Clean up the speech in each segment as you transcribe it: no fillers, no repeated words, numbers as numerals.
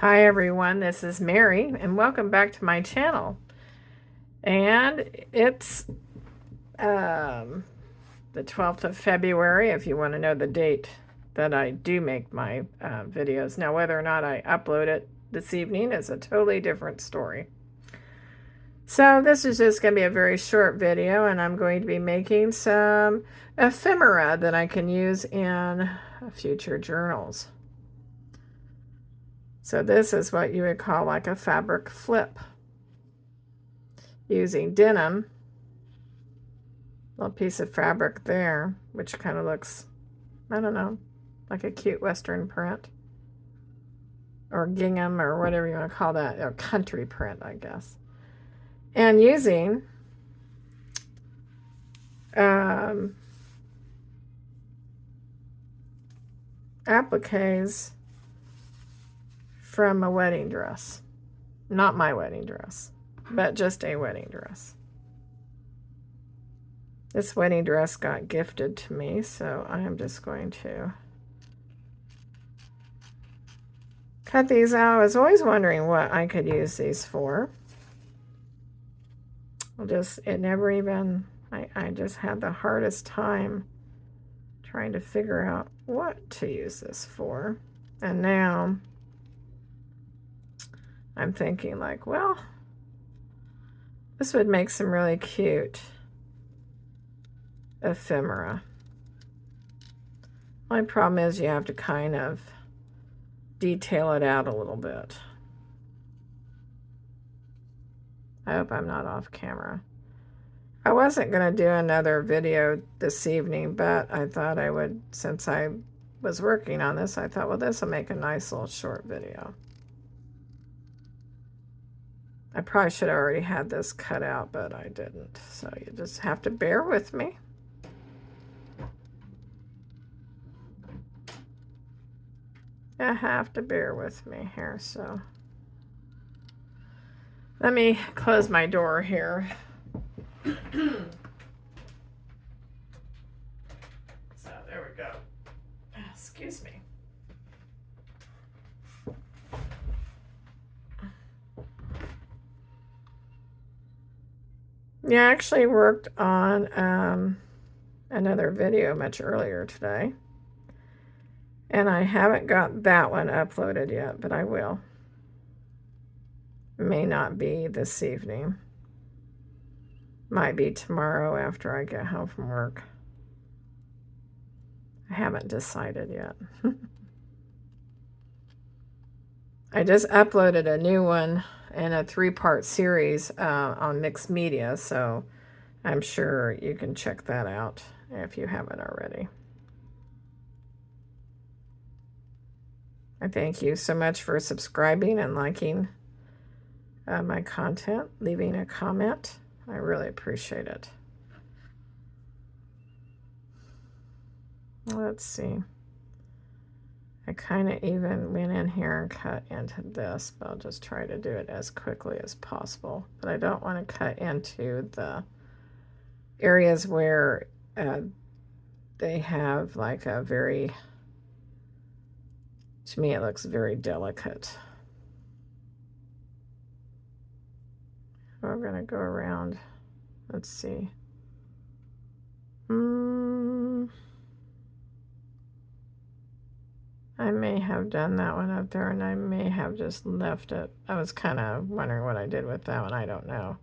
Hi everyone, this is Mary and welcome back to my channel. And it's the 12th of February if you want to know the date that I do make my videos. Now whether or not I upload it this evening is a totally different story. So this is just going to be a very short video, and I'm going to be making some ephemera that I can use in future journals. So this is what you would call like a fabric flip. Using denim, little piece of fabric there, which kind of looks, I don't know, like a cute Western print. Or gingham, or whatever you want to call that, or country print, I guess. And using appliques from a wedding dress. Not my wedding dress, but just a wedding dress. This wedding dress got gifted to me, so I am just going to cut these out. I was always wondering what I could use these for. I just had the hardest time trying to figure out what to use this for. And now I'm thinking like, well, this would make some really cute ephemera. My problem is you have to kind of detail it out a little bit. I hope I'm not off camera. I wasn't going to do another video this evening, but I thought I would, since I was working on this, I thought, well, this will make a nice little short video. I probably should have already had this cut out, but I didn't. So you just have to bear with me. You have to bear with me here, so let me close my door here. So there we go. Excuse me. Yeah, I actually worked on another video much earlier today. And I haven't got that one uploaded yet, but I will. May not be this evening. Might be tomorrow after I get home from work. I haven't decided yet. I just uploaded a new one in a 3-part series on mixed media, so I'm sure you can check that out if you haven't already. I thank you so much for subscribing and liking my content, leaving a comment. I really appreciate it. Let's see. I kind of even went in here and cut into this, but I'll just try to do it as quickly as possible. But I don't want to cut into the areas where they have like a very, to me it looks very delicate. We're going to go around. Let's see. I may have done that one up there, and I may have just left it. I was kind of wondering what I did with that one. I don't know.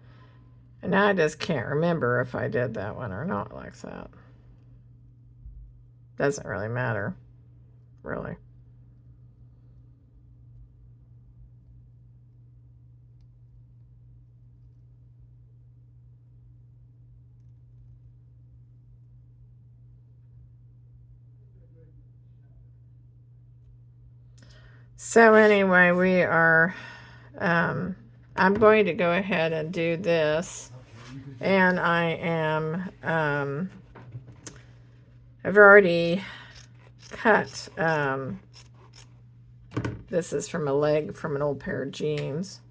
And now I just can't remember if I did that one or not like that. Doesn't really matter, really. So anyway, we are, I'm going to go ahead and do this, and I am, I've already cut, this is from a leg from an old pair of jeans.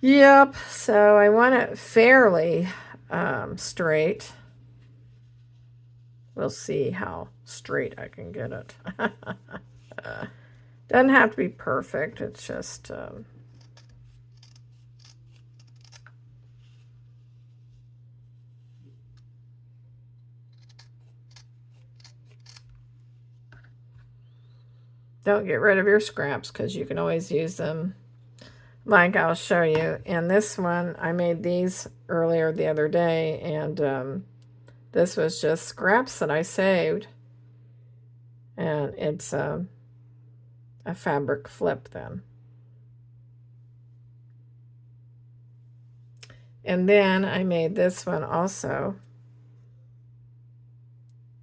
Yep, so I want it fairly straight. We'll see how straight I can get it. Doesn't have to be perfect. It's just don't get rid of your scraps because you can always use them. Like I'll show you. And this one, I made these earlier the other day, and this was just scraps that I saved. And it's a fabric flip then. And then I made this one also.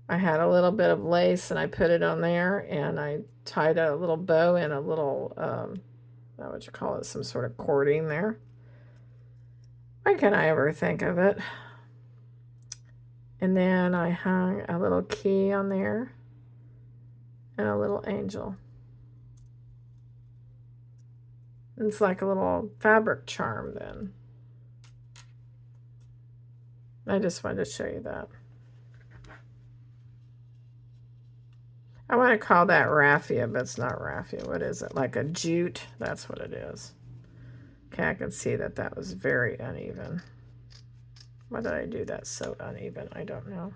I had a little bit of lace and I put it on there, and I tied a little bow and a little, what you call it, some sort of cording there. Why can't I ever think of it? And then I hung a little key on there and a little angel. It's like a little fabric charm then. I just wanted to show you that. I want to call that raffia, but it's not raffia. What is it? Like a jute? That's what it is. Okay, I can see that that was very uneven. Why did I do that so uneven? I don't know.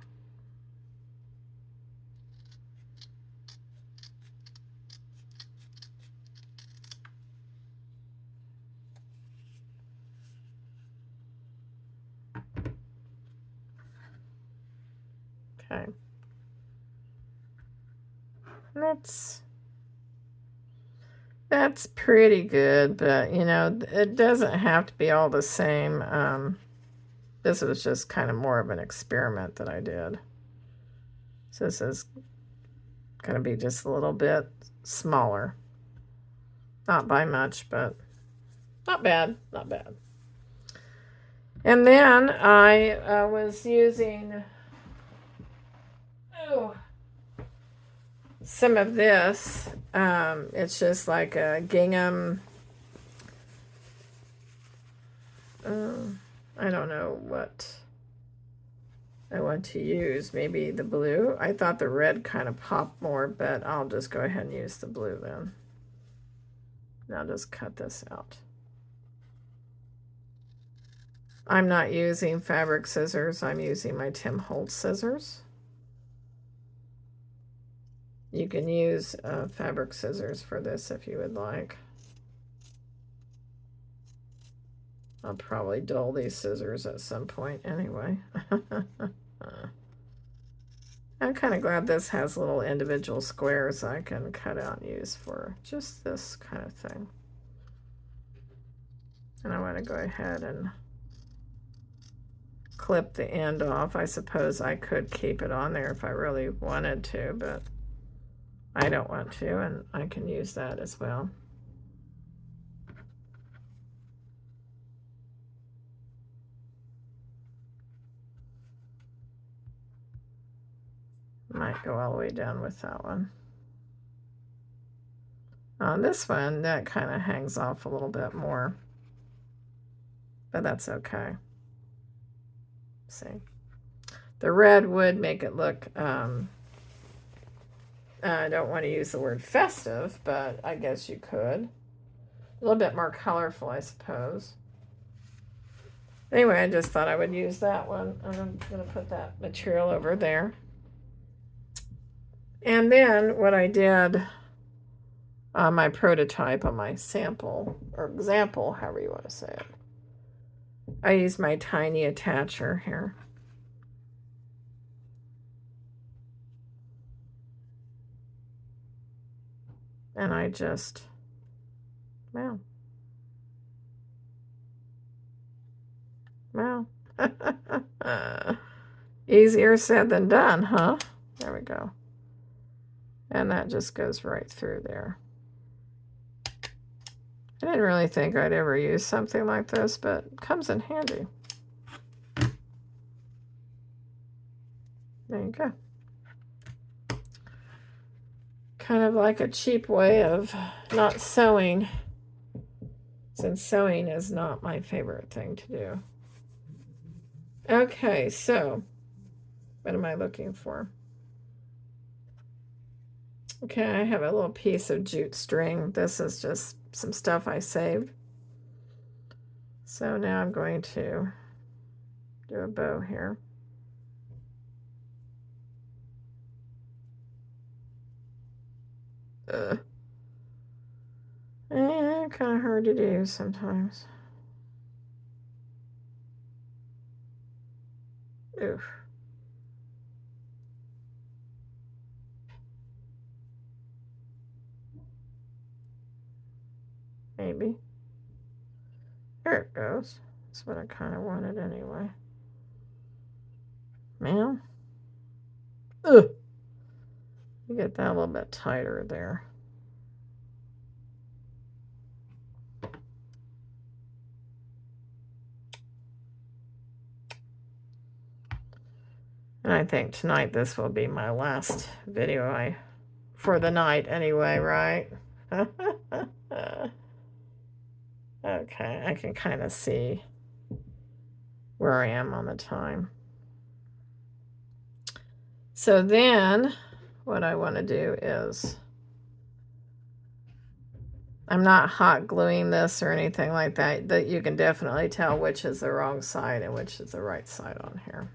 Okay. That's pretty good, but you know, it doesn't have to be all the same. This was just kind of more of an experiment that I did. So this is going to be just a little bit smaller. Not by much, but not bad, not bad. And then I was using some of this. It's just like a gingham. I don't know what I want to use. Maybe the blue. I thought the red kind of popped more, but I'll just go ahead and use the blue then. Now just cut this out. I'm not using fabric scissors. I'm using my Tim Holtz scissors. You can use fabric scissors for this if you would like. I'll probably dull these scissors at some point anyway. I'm kind of glad this has little individual squares I can cut out and use for just this kind of thing. And I want to go ahead and clip the end off. I suppose I could keep it on there if I really wanted to, but I don't want to, and I can use that as well. Might go all the way down with that one. On this one, that kind of hangs off a little bit more, but that's okay. See, the red would make it look, I don't want to use the word festive, but I guess you could. A little bit more colorful, I suppose. Anyway, I just thought I would use that one. I'm going to put that material over there. And then what I did on my prototype, on my sample, or example, however you want to say it, I used my tiny attacher here. And I just, wow. Easier said than done, huh? There we go. And that just goes right through there. I didn't really think I'd ever use something like this, but it comes in handy. There you go. Kind of like a cheap way of not sewing, since sewing is not my favorite thing to do. Okay, so what am I looking for? Okay, I have a little piece of jute string. This is just some stuff I saved. So now I'm going to do a bow here. Kind of hard to do sometimes. Oof. Maybe. There it goes. That's what I kind of wanted anyway. Man. Ugh. You get that a little bit tighter there. And I think tonight this will be my last video for the night anyway, right? Okay, I can kind of see where I am on the time. So then what I want to do is, I'm not hot gluing this or anything like that. That you can definitely tell which is the wrong side and which is the right side on here.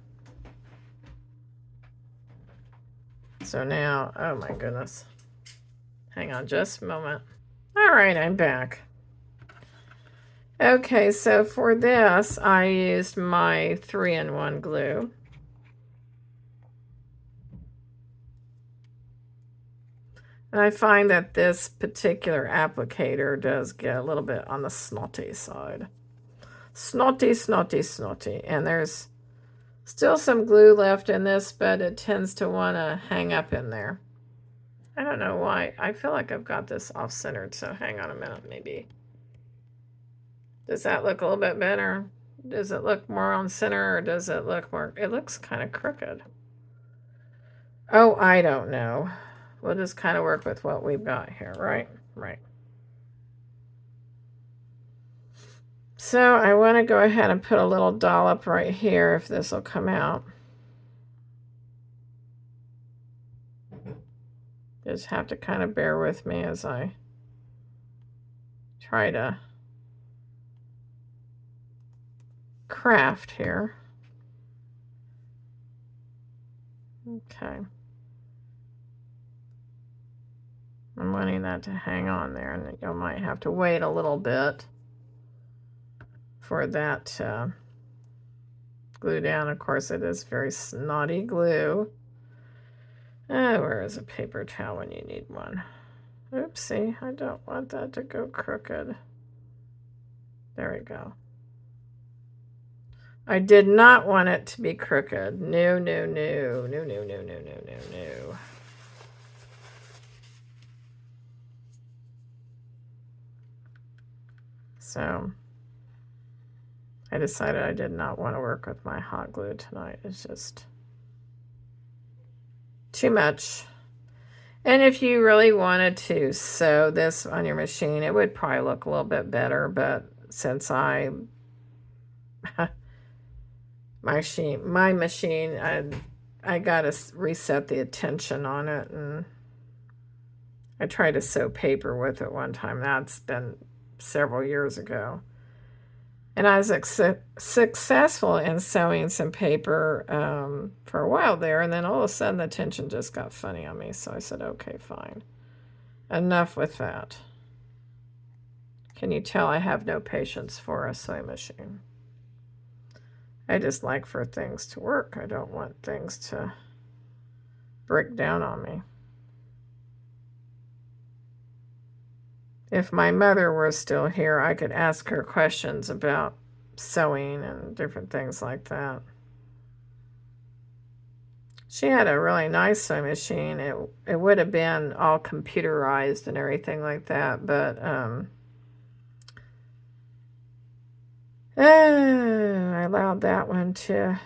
So now, oh my goodness. Hang on just a moment. All right, I'm back. Okay, so for this, I used my 3-in-1 glue. And I find that this particular applicator does get a little bit on the snotty side. Snotty, snotty, snotty. And there's still some glue left in this, but it tends to want to hang up in there. I don't know why. I feel like I've got this off-centered, so hang on a minute, maybe. Does that look a little bit better? Does it look more on center, or does it look more... It looks kind of crooked. Oh, I don't know. We'll just kind of work with what we've got here, right? Right. So I want to go ahead and put a little dollop right here if this will come out. Just have to kind of bear with me as I try to craft here. Okay. I'm wanting that to hang on there, and you might have to wait a little bit for that glue down. Of course, it is very snotty glue. Where is a paper towel when you need one? Oopsie, I don't want that to go crooked. There we go. I did not want it to be crooked. No, no, no, no, no, no, no, no, no, no. So I decided I did not want to work with my hot glue tonight. It's just too much. And if you really wanted to sew this on your machine, it would probably look a little bit better. But since my machine, I got to reset the tension on it, and I tried to sew paper with it one time. That's been several years ago. And I was successful in sewing some paper for a while there, and then all of a sudden the tension just got funny on me. So I said, okay, fine. Enough with that. Can you tell I have no patience for a sewing machine? I just like for things to work. I don't want things to break down on me. If my mother were still here, I could ask her questions about sewing and different things like that. She had a really nice sewing machine. It would have been all computerized and everything like that, but I allowed that one to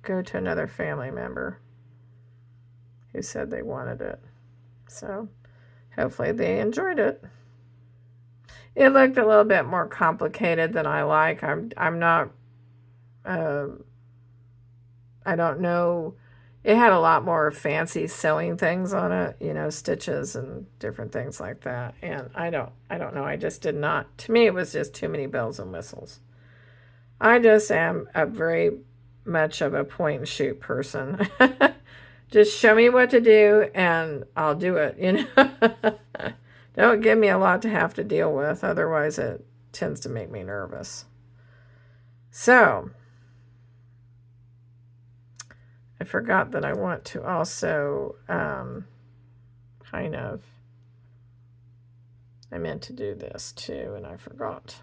go to another family member who said they wanted it. So hopefully they enjoyed it. It looked a little bit more complicated than I like. I'm not, I don't know It had a lot more fancy sewing things on it, you know, stitches and different things like that. And I don't know. I just did not. To me, it was just too many bells and whistles. I just am a very much of a point and shoot person. Just show me what to do and I'll do it, you know. Don't give me a lot to have to deal with. Otherwise, it tends to make me nervous. So, I forgot that I want to also kind of, I meant to do this too, and I forgot.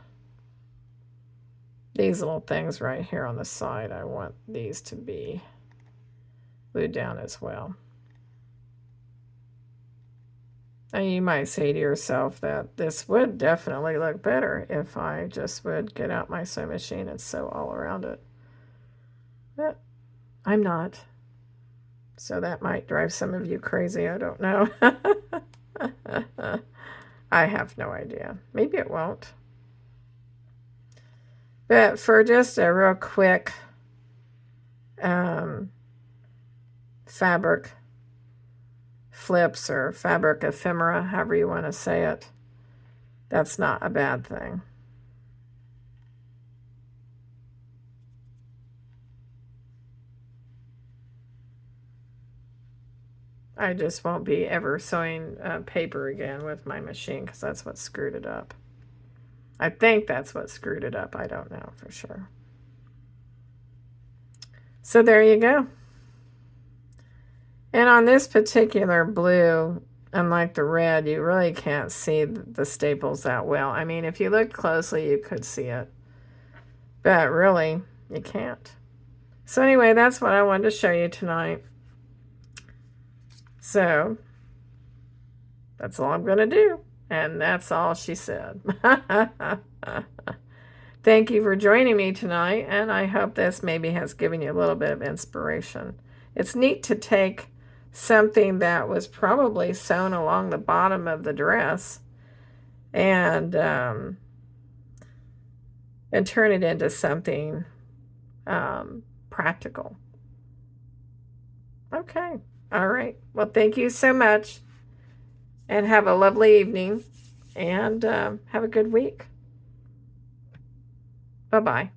These little things right here on the side, I want these to be glued down as well. And you might say to yourself that this would definitely look better if I just would get out my sewing machine and sew all around it. But I'm not. So that might drive some of you crazy. I don't know. I have no idea. Maybe it won't. But for just a real quick fabric flips or fabric ephemera, however you want to say it, that's not a bad thing. I just won't be ever sewing paper again with my machine because that's what screwed it up. I think that's what screwed it up. I don't know for sure. So there you go. And on this particular blue, unlike the red, you really can't see the staples that well. I mean, if you looked closely, you could see it. But really, you can't. So anyway, that's what I wanted to show you tonight. So that's all I'm going to do. And that's all she said. Thank you for joining me tonight. And I hope this maybe has given you a little bit of inspiration. It's neat to take something that was probably sewn along the bottom of the dress and turn it into something practical. Okay. All right. Well, thank you so much. And have a lovely evening. And have a good week. Bye-bye.